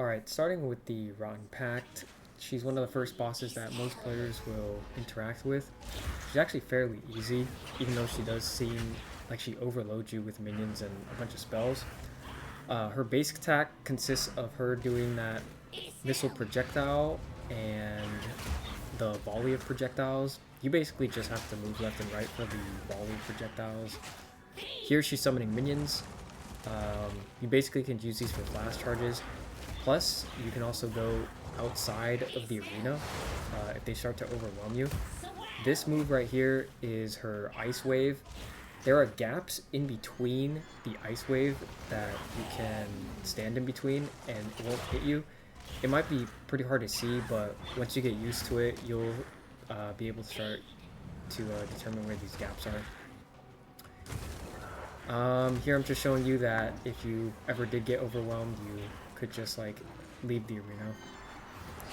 Alright, starting with the Rotten Pact, she's one of the first bosses that most players will interact with. She's actually fairly easy, even though she does seem like she overloads you with minions and a bunch of spells. Her basic attack consists of her doing that missile projectile and the volley of projectiles. You basically just have to move left and right for the volley of projectiles. Here she's summoning minions. You basically can use these for blast charges. Plus, you can also go outside of the arena if they start to overwhelm you. This move right here is her Ice Wave. There are gaps in between the Ice Wave that you can stand in between and it won't hit you. It might be pretty hard to see, but once you get used to it, you'll be able to start to determine where these gaps are. Here I'm just showing you that if you ever did get overwhelmed, you could just like leave the arena.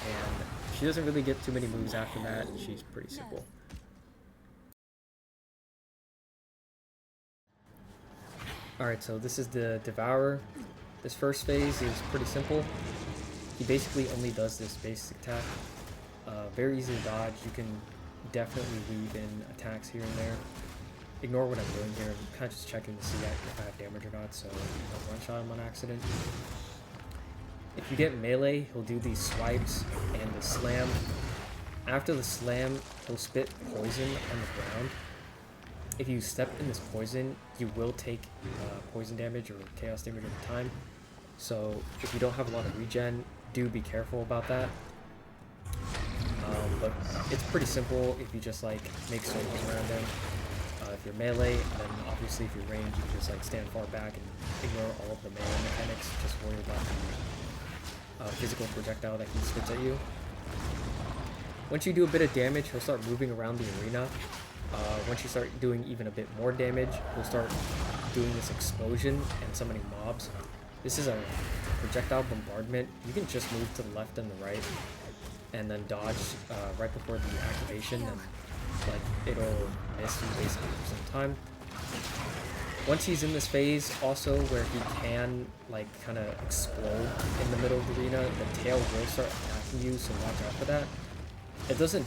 And she doesn't really get too many moves after that. She's pretty simple. Alright, so this is the Devourer. This first phase is pretty simple. He basically only does this basic attack. Very easy to dodge. You can definitely weave in attacks here and there. Ignore what I'm doing here. I'm kind of just checking to see if I have damage or not, so don't one-shot him on accident. If you get melee, he'll do these swipes and the slam. After the slam, he'll spit poison on the ground. If you step in this poison, you will take poison damage or chaos damage over time. So if you don't have a lot of regen, do be careful about that. But it's pretty simple if you just like make circles around him. If you're melee, then obviously if you're ranged, you can just like stand far back and ignore all of the melee mechanics. Just worry about the physical projectile that he spits at you. Once you do a bit of damage, he'll start moving around the arena. Once you start doing even a bit more damage, he'll start doing this explosion and summoning mobs. This is a projectile bombardment. You can just move to the left and the right and then dodge right before the activation, and like it'll miss you basically for some time. Once he's in this phase also where he can like kind of explode in the middle of the arena, the tail will start attacking you, so watch out for that. It doesn't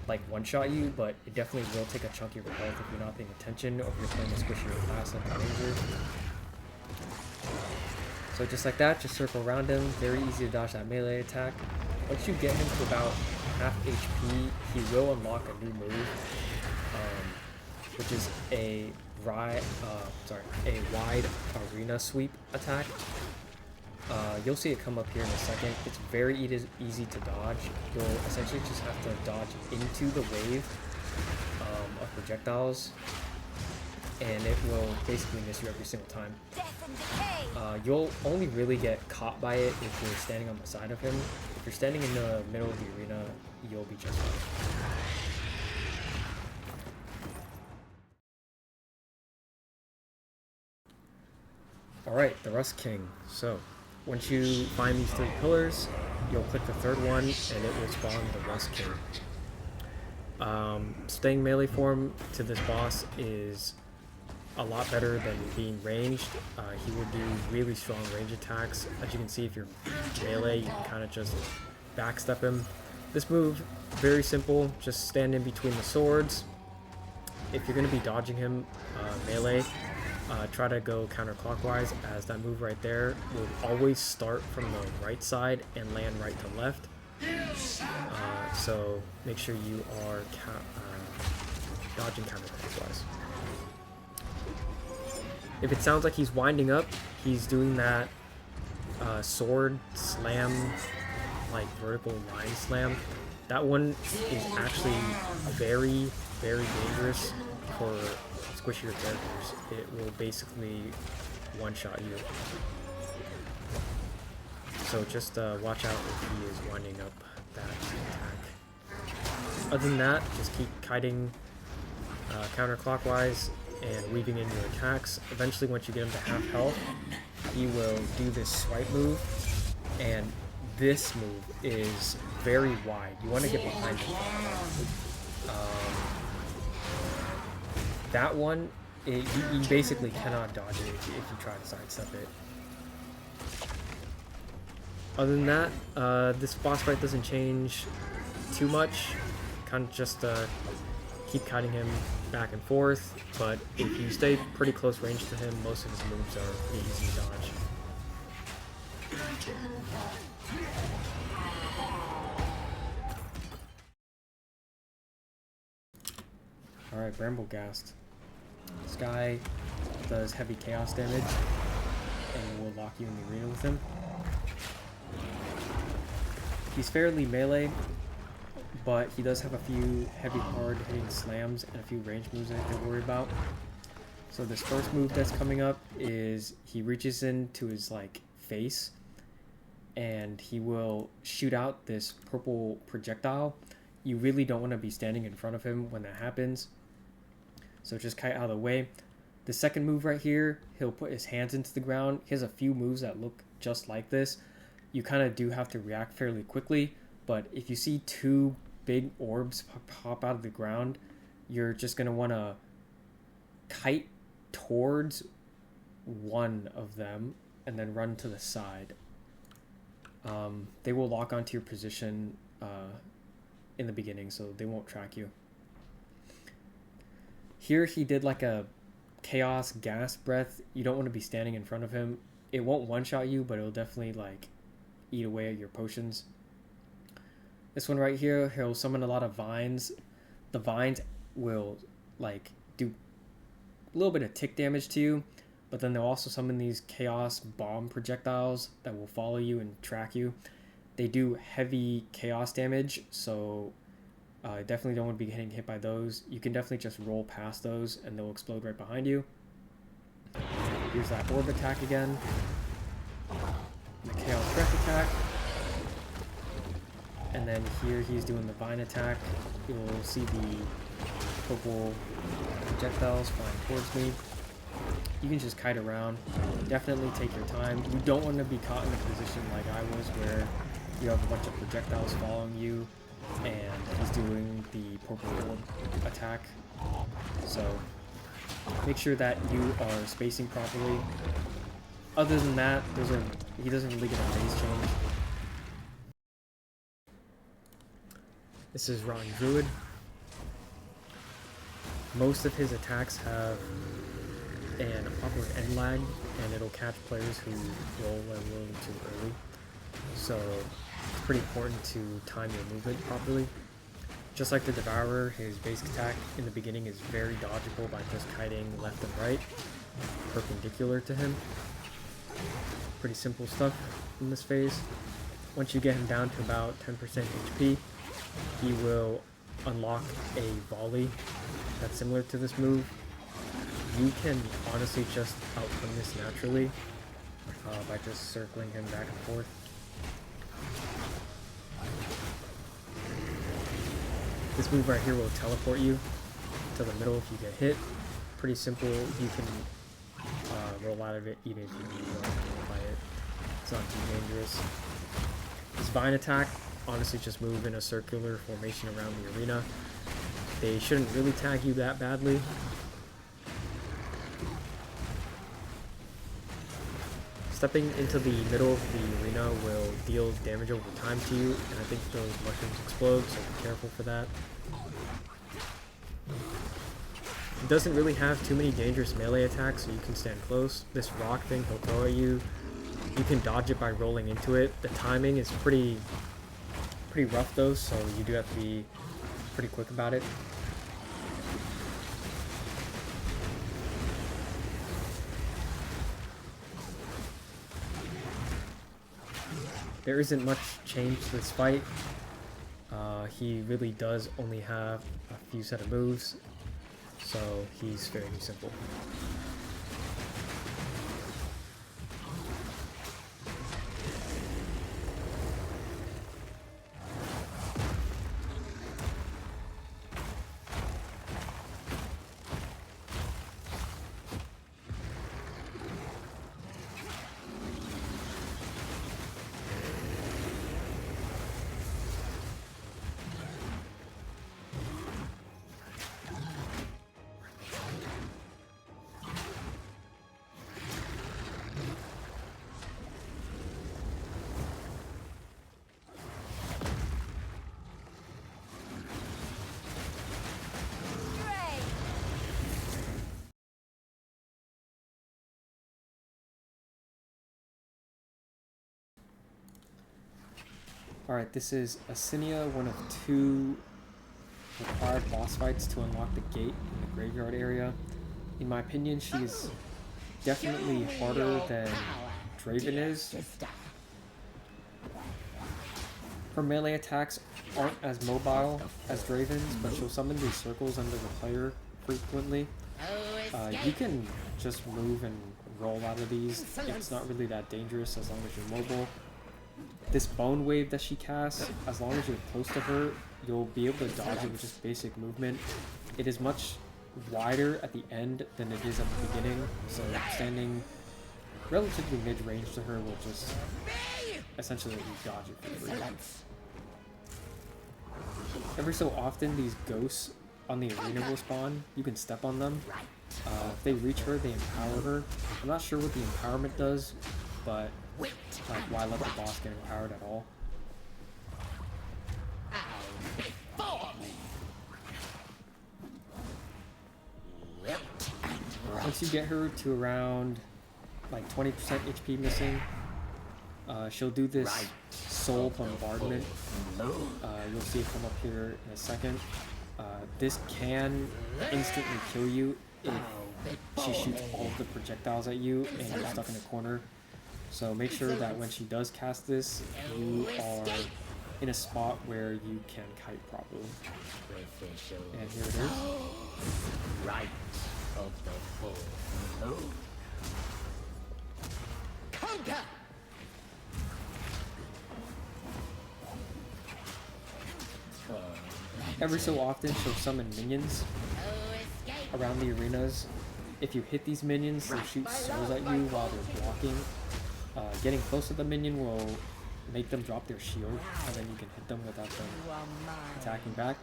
like one-shot you, but it definitely will take a chunk of your health if you're not paying attention or if you're playing a squishier class like the Ranger. So just like that, just circle around him. Very easy to dodge that melee attack. Once you get him to about half HP, he will unlock a new move, which is a wide arena sweep attack. You'll see it come up here in a second. It's very easy to dodge. You'll essentially just have to dodge into the wave of projectiles, and it will basically miss you every single time. You'll only really get caught by it if you're standing on the side of him. If you're standing in the middle of the arena, you'll be just fine. Alright, the Rust King. So, once you find these 3 pillars, you'll click the third one and it will spawn the Rust King. Staying melee form to this boss is a lot better than being ranged. He will do really strong range attacks. As you can see, if you're melee, you can kind of just backstep him. This move, very simple, just stand in between the swords. If you're going to be dodging him melee, try to go counterclockwise, as that move right there will always start from the right side and land right to left. So make sure you are dodging counterclockwise. If it sounds like he's winding up, he's doing that sword slam, like vertical line slam. That one is actually very, very dangerous for squishier characters. It will basically one-shot you. So just watch out if he is winding up that attack. Other than that, just keep kiting counterclockwise and weaving in your attacks. Eventually, once you get him to half health, he will do this swipe move, and this move is very wide. You want to get behind him. That one, you basically cannot dodge it if you try to sidestep it. Other than that, this boss fight doesn't change too much. Kind of just keep kiting him back and forth, but if you stay pretty close range to him, most of his moves are pretty easy to dodge. Alright, Brambleghast. This guy does heavy chaos damage and will lock you in the arena with him. He's fairly melee, but he does have a few heavy hard hitting slams and a few range moves I have to worry about. So this first move that's coming up is he reaches into his like face and he will shoot out this purple projectile. You really don't want to be standing in front of him when that happens, so just kite out of the way. The second move right here, he'll put his hands into the ground. He has a few moves that look just like this. You kind of do have to react fairly quickly, but if you see two big orbs pop out of the ground, you're just going to want to kite towards one of them and then run to the side. They will lock onto your position in the beginning, so they won't track you. Here he did like a chaos gas breath. You don't want to be standing in front of him. It won't one-shot you, but it'll definitely like eat away at your potions. This one right here, he'll summon a lot of vines. The vines will like do a little bit of tick damage to you, but then they'll also summon these chaos bomb projectiles that will follow you and track you. They do heavy chaos damage, so definitely don't want to be getting hit by those. You can definitely just roll past those and they'll explode right behind you. Here's that orb attack again. The chaos breath attack. And then here he's doing the vine attack. You'll see the purple projectiles flying towards me. You can just kite around. Definitely take your time. You don't want to be caught in a position like I was where you have a bunch of projectiles following you and he's doing the purple orb attack. So make sure that you are spacing properly. Other than that, he doesn't really get a phase change. This is Rotten Druit. Most of his attacks have an upward end lag, and it'll catch players who roll and roll too early. So it's pretty important to time your movement properly. Just like the Devourer, his basic attack in the beginning is very dodgeable by just kiting left and right, perpendicular to him. Pretty simple stuff in this phase. Once you get him down to about 10% HP, he will unlock a volley that's similar to this move. You can honestly just outrun this naturally by just circling him back and forth. This move right here will teleport you to the middle if you get hit. Pretty simple. You can roll out of it even if you don't by it. It's not too dangerous. This vine attack, honestly just move in a circular formation around the arena. They shouldn't really tag you that badly. Stepping into the middle of the arena will deal damage over time to you, and I think those mushrooms explode, so be careful for that. It doesn't really have too many dangerous melee attacks, so you can stand close. This rock thing he'll throw at you, you can dodge it by rolling into it. The timing is pretty rough though, so you do have to be pretty quick about it. There isn't much change to this fight. He really does only have a few set of moves, so he's fairly simple. Alright, this is Asinia, one of 2 required boss fights to unlock the gate in the graveyard area. In my opinion, she is definitely harder than Draven is. Her melee attacks aren't as mobile as Draven's, but she'll summon these circles under the player frequently. You can just move and roll out of these. It's not really that dangerous as long as you're mobile. This bone wave that she casts, as long as you're close to her, you'll be able to dodge it with just basic movement. It is much wider at the end than it is at the beginning, so standing relatively mid-range to her will just essentially let you dodge it for free. Every so often, these ghosts on the arena will spawn. You can step on them. If they reach her, they empower her. I'm not sure what the empowerment does, but like, why let the boss get empowered at all? Once you get her to around like 20% HP missing, she'll do this soul bombardment. You'll see it come up here in a second. This can instantly kill you if she shoots all of the projectiles at you and you're stuck in a corner. So make sure that when she does cast this, you are in a spot where you can kite properly. And here it is. Rite of the full moon. Every so often, she'll summon minions around the arenas. If you hit these minions, they'll shoot souls at you while they're blocking. Getting close to the minion will make them drop their shield, and then you can hit them without them attacking back.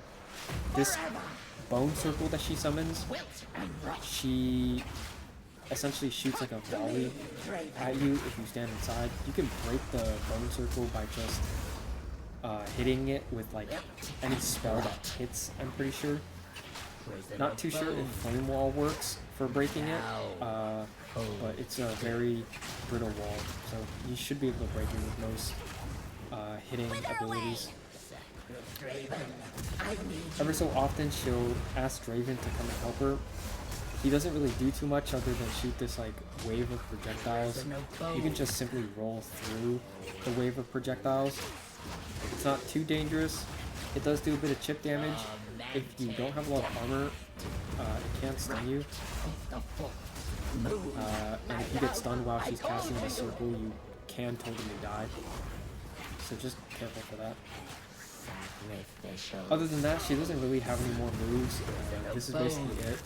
This bone circle that she summons, she essentially shoots like a volley at you if you stand inside. You can break the bone circle by just hitting it with like any spell that hits, I'm pretty sure. Not too sure if Flame Wall works for breaking it, but it's a very brittle wall, so you should be able to break it with most hitting abilities. Every so often she'll ask Draven to come and help her. He doesn't really do too much other than shoot this like wave of projectiles. You can just simply roll through the wave of projectiles. It's not too dangerous. It does do a bit of chip damage. If you don't have a lot of armor, it can't stun you. And if you get stunned while she's casting the circle, you can totally die. So just careful for that. Other than that, she doesn't really have any more moves. This is basically it.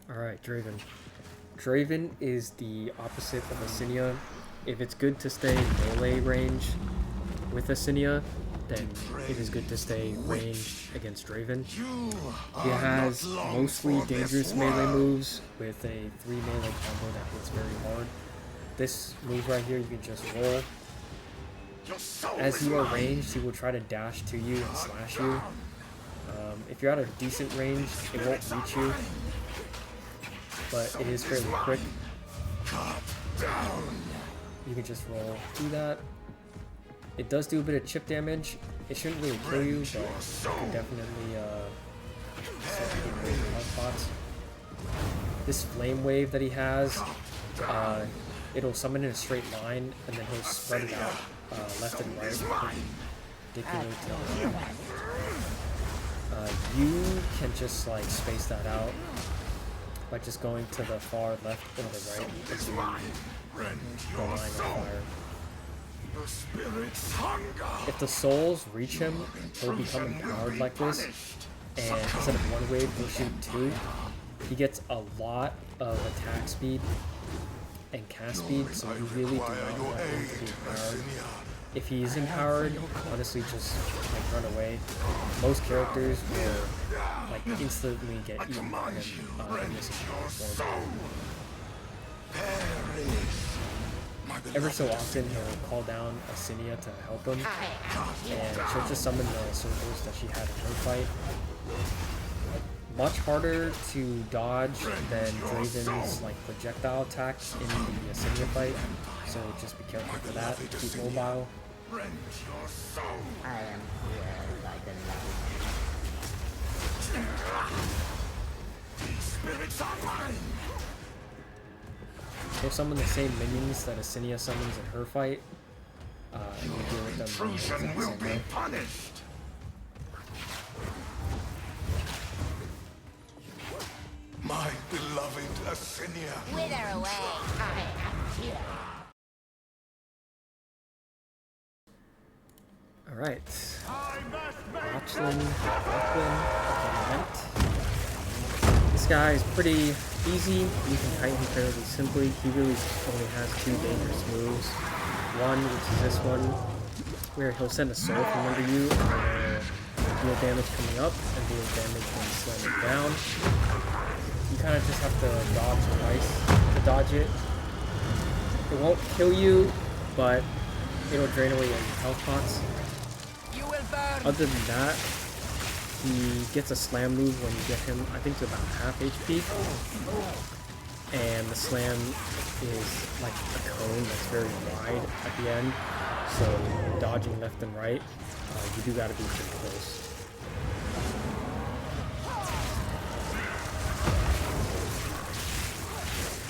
Alright, Draven. Draven is the opposite of Asinia. If it's good to stay melee range with Asinia, then it is good to stay ranged against Draven. He has mostly dangerous melee moves with a 3 melee combo that hits very hard. This move right here, you can just roll. As you are ranged, he will try to dash to you and slash you. If you're at a decent range, it won't reach you, but it is fairly quick. You can just roll through that. It does do a bit of chip damage. It shouldn't really kill you, but it can definitely start hitting your hard spots. This flame wave that he has, it'll summon in a straight line, and then he'll spread it out left and right. You can just like space that out by just going to the far left or the right as you the line of fire. If the souls reach him, he'll become empowered like this, and instead of 1 wave, he'll shoot 2. He gets a lot of attack speed and cast speed, so you really do not want him to be empowered. If he is empowered, honestly, just like run away. Most characters will like instantly get eaten by him in this empowered form. Every so often, he'll call down Asinia to help him, and she'll just summon the circles that she had in her fight. Much harder to dodge than Draven's like projectile attacks in the Asinia fight, so just be careful for that. Keep mobile. I am here by the light. Spirits are mine. Go summon the same minions that Asinia summons in her fight, and we'll deal with them in the exact same way. Punished. My beloved Asinia. Wither away. I am here. Alright. Lachlann, Lament. This guy is pretty easy. You can kite him fairly simply. He really only has 2 dangerous moves. One, which is this one, where he'll send a soul from under you, and deal damage coming up, and deal damage when slamming down. You kind of just have to dodge twice to dodge it. It won't kill you, but it'll drain away your health pots. Other than that, he gets a slam move when you get him, I think, to about half HP. And the slam is like a cone that's very wide at the end. So dodging left and right, you do gotta be pretty close.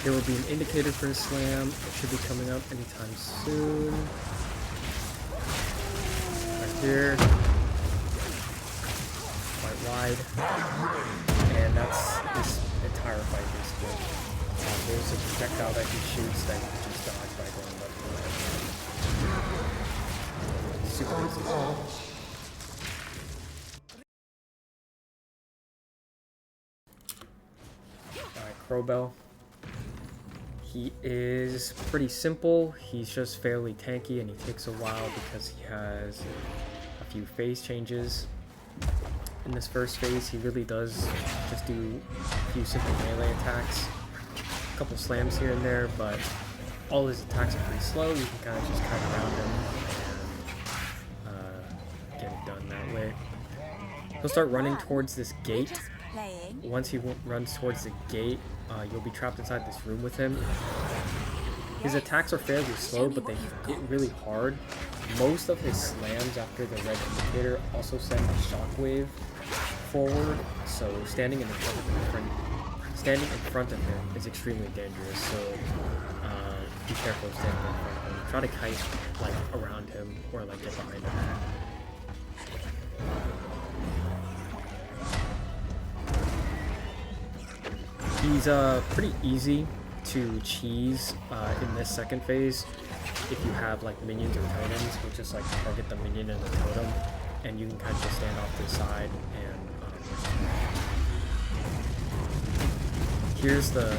There will be an indicator for his slam. It should be coming up anytime soon. Right here. Quite wide. And that's this entire fight basically. There's a projectile that he shoots that you can just dodge by going left and right. Super easy. Alright, Crowbell. He is pretty simple. He's just fairly tanky and he takes a while because he has a few phase changes. In this first phase, he really does just do a few simple melee attacks. A couple slams here and there, but all his attacks are pretty slow. You can kind of just cut around him and get it done that way. He'll start running towards this gate. Once he runs towards the gate, you'll be trapped inside this room with him. His attacks are fairly slow, but they hit really hard. Most of his slams after the red indicator also send a shockwave forward, so standing in front of him is extremely dangerous. So be careful standing in front of him. Try to kite like around him or like get behind him. He's pretty easy to cheese in this second phase if you have like minions or totems, which just like target the minion and the totem, and you can kind of just stand off to the side and here's the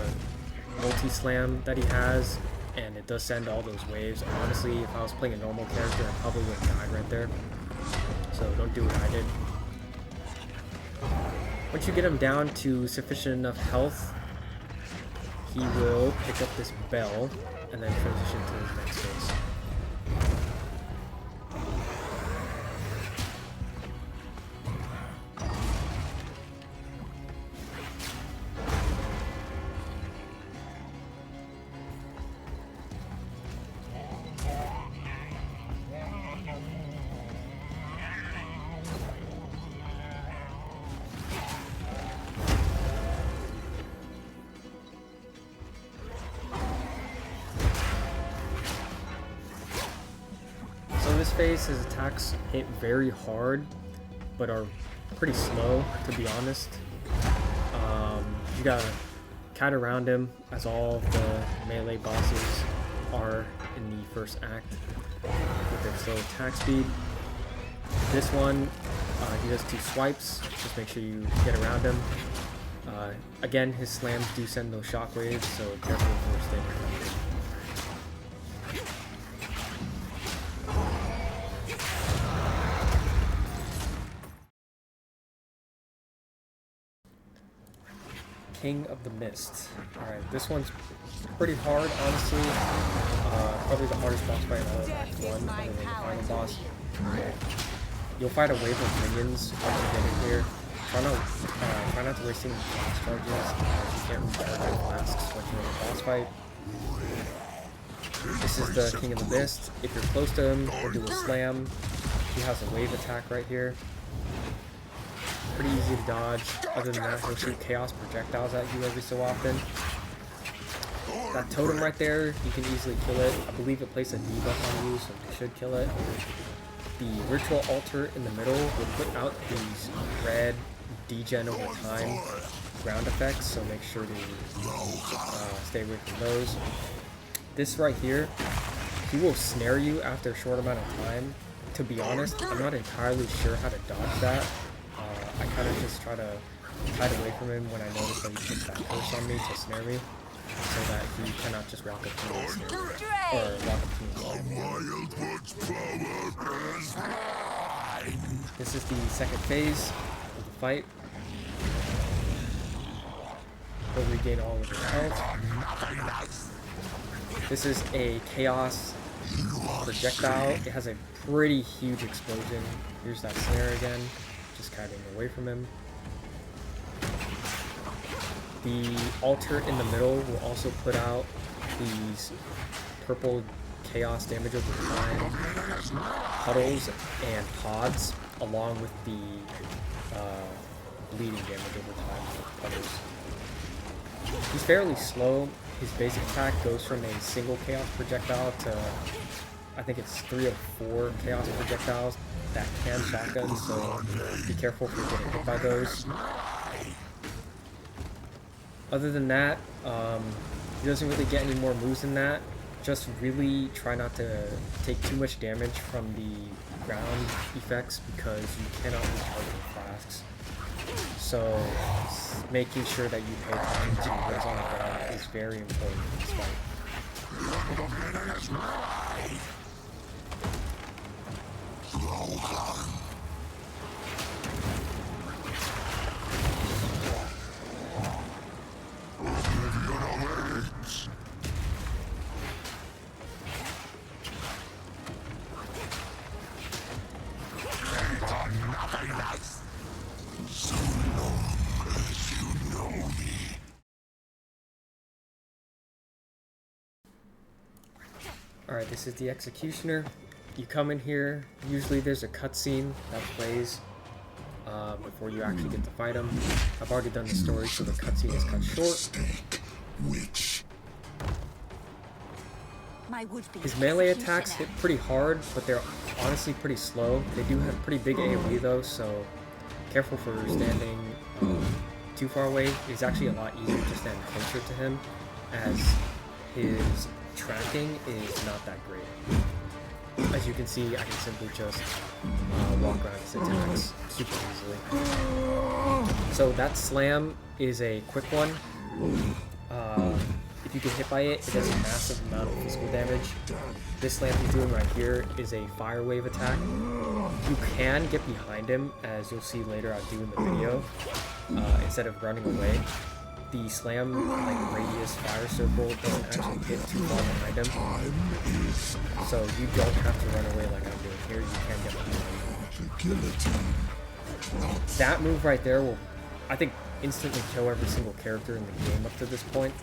multi-slam that he has, and it does send all those waves. Honestly, if I was playing a normal character, I probably would have died right there, so don't do what I did. Once you get him down to sufficient enough health, he will pick up this bell and then transition to his next phase. This phase, his attacks hit very hard, but are pretty slow, to be honest. You gotta kite around him, as all of the melee bosses are in the first act, with their slow attack speed. This one, he does 2 swipes, just make sure you get around him. Again, his slams do send those shockwaves, so careful for staying around him. King of the Mist. Alright, this one's pretty hard, honestly. Probably the hardest boss fight in all of Act 1, other than the final boss. You'll fight a wave of minions once you get in here. try not to waste any flash charges. You can't repair my flasks when you're in a boss fight. This is the King of the Mist. If you're close to him, he'll do a slam. He has a wave attack right here. Pretty easy to dodge. Other than that, he'll shoot chaos projectiles at you every so often. That totem right there, you can easily kill it. I believe it placed a debuff on you, so you should kill it. The ritual altar in the middle will put out these red degen over time ground effects, so make sure to stay away from those. This right here, he will snare you after a short amount of time. To be honest, I'm not entirely sure how to dodge that. I kind of just try to hide away from him when I notice that he puts that curse on me to snare me, so that he cannot just walk up to me and snare me, or walk up to me and snare me. This is the second phase of the fight. He'll regain all of his health. This is a chaos projectile. It has a pretty huge explosion. Here's that snare again. Just kiting away from him. The altar in the middle will also put out these purple chaos damage over time puddles and pods, along with the bleeding damage over time with puddles. He's fairly slow. His basic attack goes from a single chaos projectile to, I think it's 3 or 4 chaos projectiles that can shotgun, so be careful if you're getting hit by those. Other than that, he doesn't really get any more moves than that. Just really try not to take too much damage from the ground effects because you cannot recharge your flasks. So making sure that you pay attention to what's on the ground is very important in this fight. Alright, this is the Executioner. You come in here, usually there's a cutscene that plays before you actually get to fight him. I've already done the story, so the cutscene is cut short. His melee attacks hit pretty hard, but they're honestly pretty slow. They do have pretty big AoE though, so careful for standing too far away. It's actually a lot easier to stand closer to him, as his tracking is not that great. As you can see, I can simply just walk around his attacks super easily. So that slam is a quick one. If you get hit by it, it does a massive amount of physical damage. This slam he's doing right here is a fire wave attack. You can get behind him, as you'll see later I'll do in the video, instead of running away. The slam, like radius fire circle, doesn't actually hit too far behind him, so you don't have to run away like I'm doing here. You can get behind him. That move right there will, I think, instantly kill every single character in the game up to this point,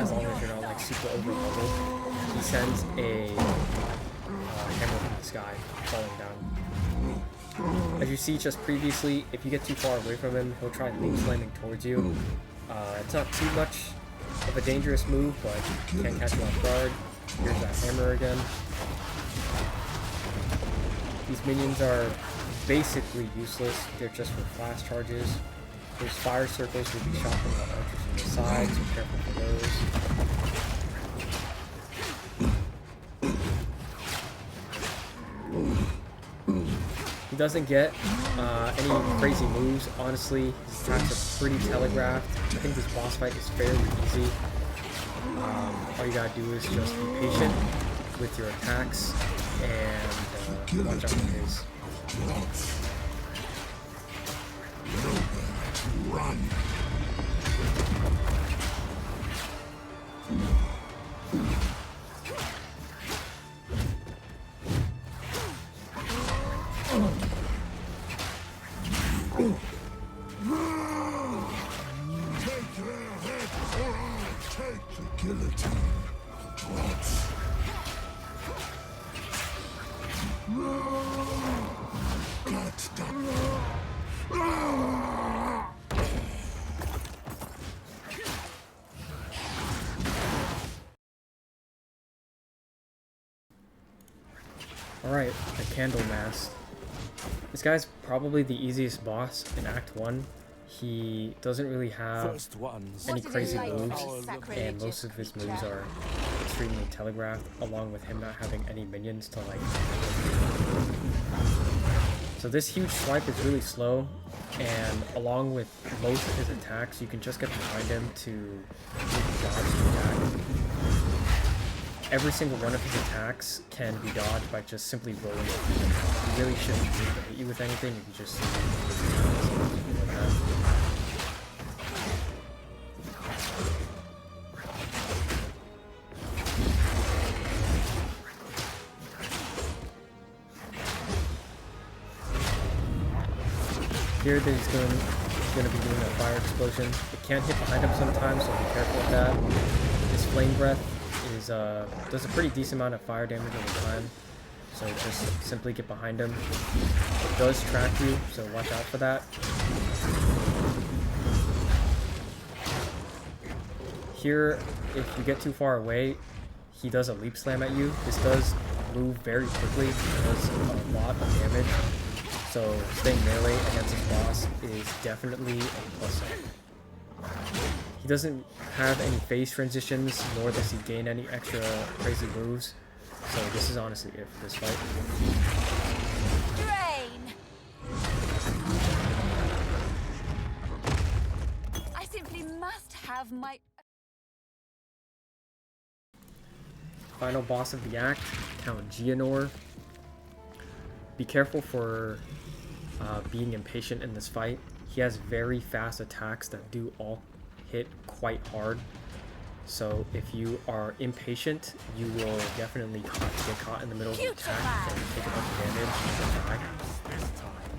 as long as you're not like super over leveled. He sends a hammer from the sky falling down. As you see just previously, if you get too far away from him, he'll try leap slamming towards you. It's not too much of a dangerous move, but you can catch him off guard. Here's that hammer again. These minions are basically useless. They're just for flash charges. Those fire circles will be shot from the archers on the side, so careful for those. He doesn't get any crazy moves. Honestly, his attacks are pretty telegraphed. I think this boss fight is fairly easy. All you gotta do is just be patient with your attacks and watch out for his. Run. guillotine drops. Get down. Alright, the Candlemass. This guy's probably the easiest boss in Act 1. He doesn't really have any crazy moves, and most of his moves are extremely telegraphed, along with him not having any minions to like. So this huge swipe is really slow, and along with most of his attacks, you can just get behind him to dodge the attack. Every single one of his attacks can be dodged by just simply rolling it. You really shouldn't need to hit you with anything, you can just Here he's going to be doing a fire explosion. It can hit behind him sometimes, so be careful with that. His flame breath is does a pretty decent amount of fire damage over time, so just simply get behind him. It does track you, so watch out for that. Here, if you get too far away, he does a leap slam at you. This does move very quickly, it does a lot of damage. So staying melee against his boss is definitely a plus up. He doesn't have any phase transitions, nor does he gain any extra crazy moves. So this is honestly it for this fight. Drain! I simply must have my... Final boss of the act, Count Geonor. Be careful for being impatient in this fight. He has very fast attacks that do all hit quite hard. So if you are impatient, you will definitely get caught in the middle of the attack and take a bunch of damage and die. This time,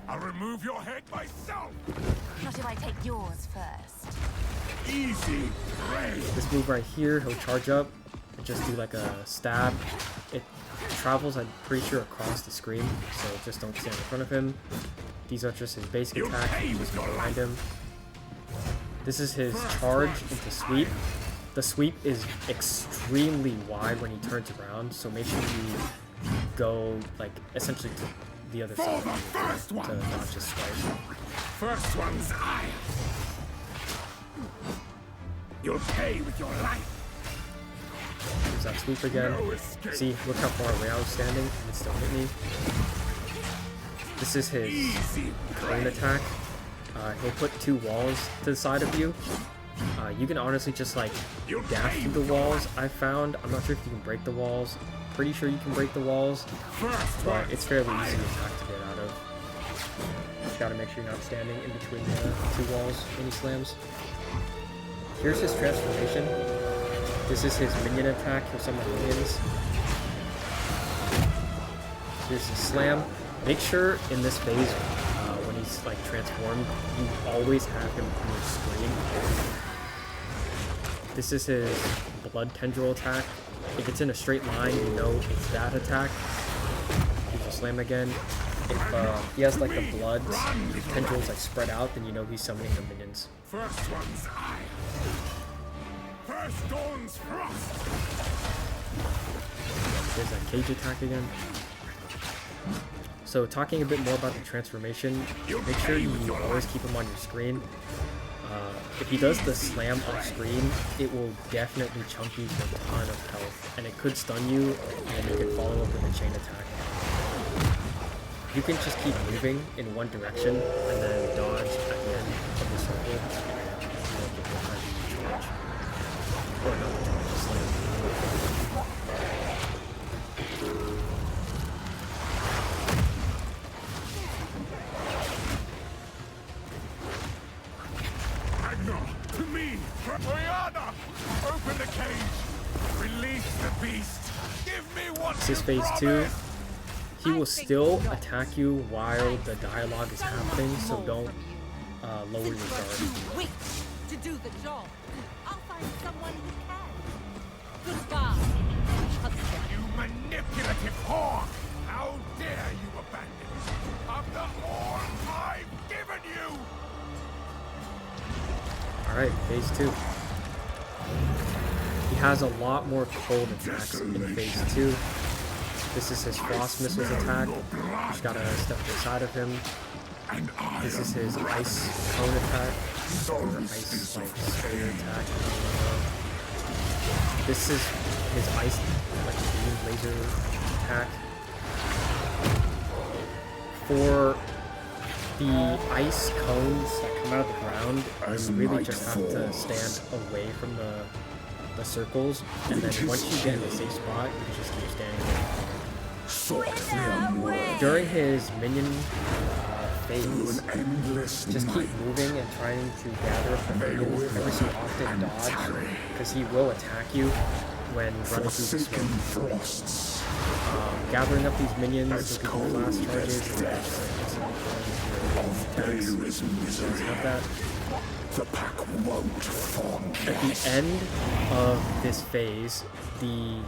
I'll remove your head myself. Not if I take yours first. Easy prey. This move right here, he'll charge up and just do like a stab. It travels, I'm pretty sure, across the screen, so just don't stand in front of him. These are just his basic attacks, just go behind him. This is his charge into sweep. The sweep is extremely wide when he turns around, so make sure you go like essentially to the other side to not just swipe. First one's eye. You'll pay with your life. Use that sweep again. See, look how far away I was standing, and it still hit me. This is his cone attack. He'll put two walls to the side of you. You can honestly just like dash through the walls, I found. I'm not sure if you can break the walls. Pretty sure you can break the walls, but it's fairly easy attack to get out of. Just gotta make sure you're not standing in between the two walls when he slams. Here's his transformation. This is his minion attack. He'll summon minions. Here's his slam. Make sure in this phase, when he's like transformed, you always have him on your screen. This is his blood tendril attack. If it's in a straight line, you know it's that attack. Use the slam again. If he has like the blood tendrils like spread out, then you know he's summoning the minions. First one's eye. First dawn's frost. There's that cage attack again. So talking a bit more about the transformation, make sure you always keep him on your screen. If he does the slam off screen, it will definitely chunk you for a ton of health, and it could stun you, and you can follow up with a chain attack. You can just keep moving in one direction, and then dodge at the end of the circle, and you won't get behind the charge. Or not the charge, the slam. To me! Oriana! Open the cage! Release the beast! Give me what This is phase 2. He will still attack you while the dialogue is happening, so don't lower your guard. To do the job. I'll find someone who can. Goodbye, husband. You manipulative whore! How dare you abandon me after all I've given you! Alright, phase 2. He has a lot more cold attacks in phase 2. This is his frost missiles attack. You just gotta step to the side of him. This is his ice cone attack, or ice like sprayer attack. This is his ice like beam laser attack. For the ice cones that come out of the ground, you really just have to stand away from the circles, and then once you get in a safe spot, you can just keep standing there. During his minion phase, just keep moving and trying to gather up the minions. Every so often dodge, because he will attack you when running through the smoke. Gathering up these minions, looking for blast charges, and then just have that. The pack won't form. At the end of this phase, the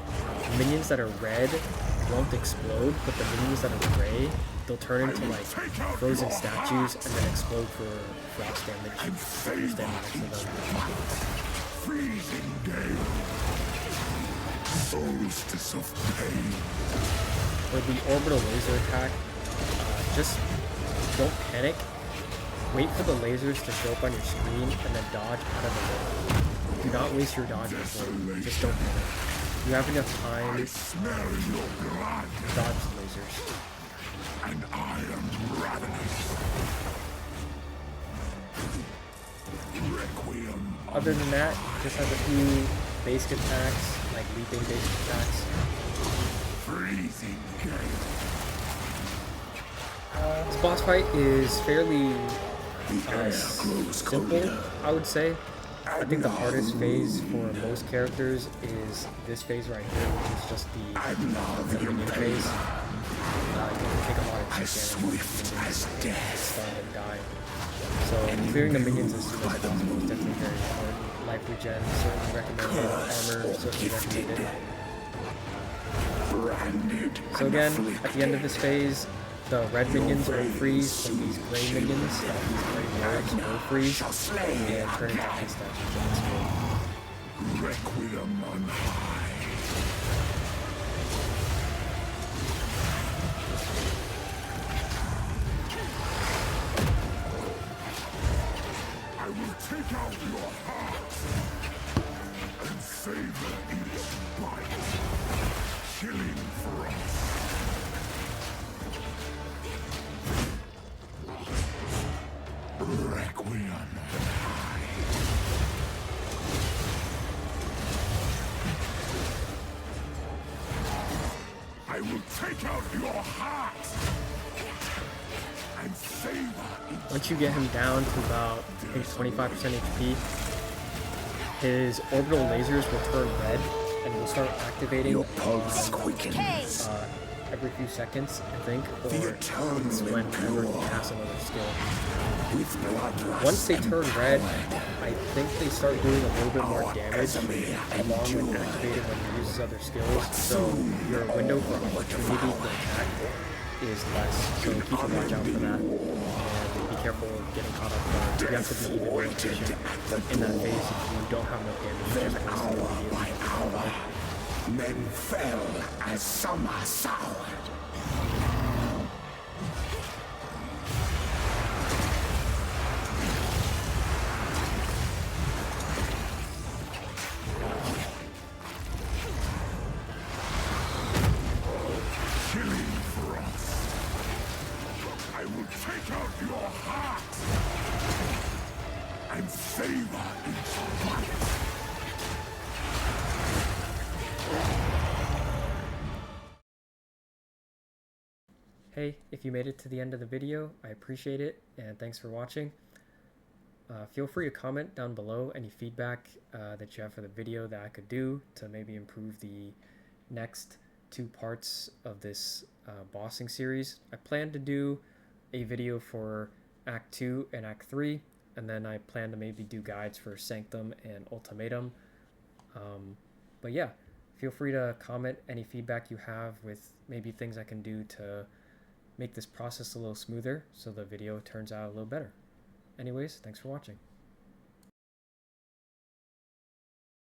minions that are red won't explode, but the minions that are gray, they'll turn into like frozen statues and then explode for frost damage. You're standing next to them. Freezing gale. Solstice of pain. For the orbital laser attack, just don't panic. Wait for the lasers to show up on your screen and then dodge out of the way. Do not waste your dodge before. Just don't panic. You have enough time to dodge the lasers. And I am ravenous. Requiem. Other than that, just has a few basic attacks, like leaping basic attacks. Freezing gale. This boss fight is fairly simple, I would say. I think the hardest phase for most characters is this phase right here, which is just the minion phase. You can take a lot of hits and stun and die. So clearing the minions as soon as possible is definitely very important. Life regen, certainly recommended. Armor, certainly recommended. So again, at the end of this phase, the red minions will freeze, but these gray minions, these gray warriors will freeze and turn into ice statues at this point. Requiem on high. I will take out your heart and savor each bite. Killing frost. Requiem. I will take out your heart and savor it. Once you get him down to about, I think, 25% HP, his orbital lasers will turn red and will start activating Your pulse quickens. Every few seconds, I think, or whenever he casts another skill. Once they turn red, I think they start doing a little bit more damage along with activating when he uses other skills, so your window for opportunity for attack is less, so keep a watch out for that, and be careful of getting caught off guard. You have to be even more efficient in that phase if you don't have enough damage, just waste it immediately. Men fell as some are soured. Killing frost. I will take out your heart and savor each bite. Hey, if you made it to the end of the video, I appreciate it, and thanks for watching. Feel free to comment down below any feedback that you have for the video that I could do to maybe improve the next two parts of this bossing series. I plan to do a video for Act 2 and Act 3, and then I plan to maybe do guides for Sanctum and Ultimatum. But yeah, feel free to comment any feedback you have with maybe things I can do to make this process a little smoother so the video turns out a little better. Anyways, thanks for watching.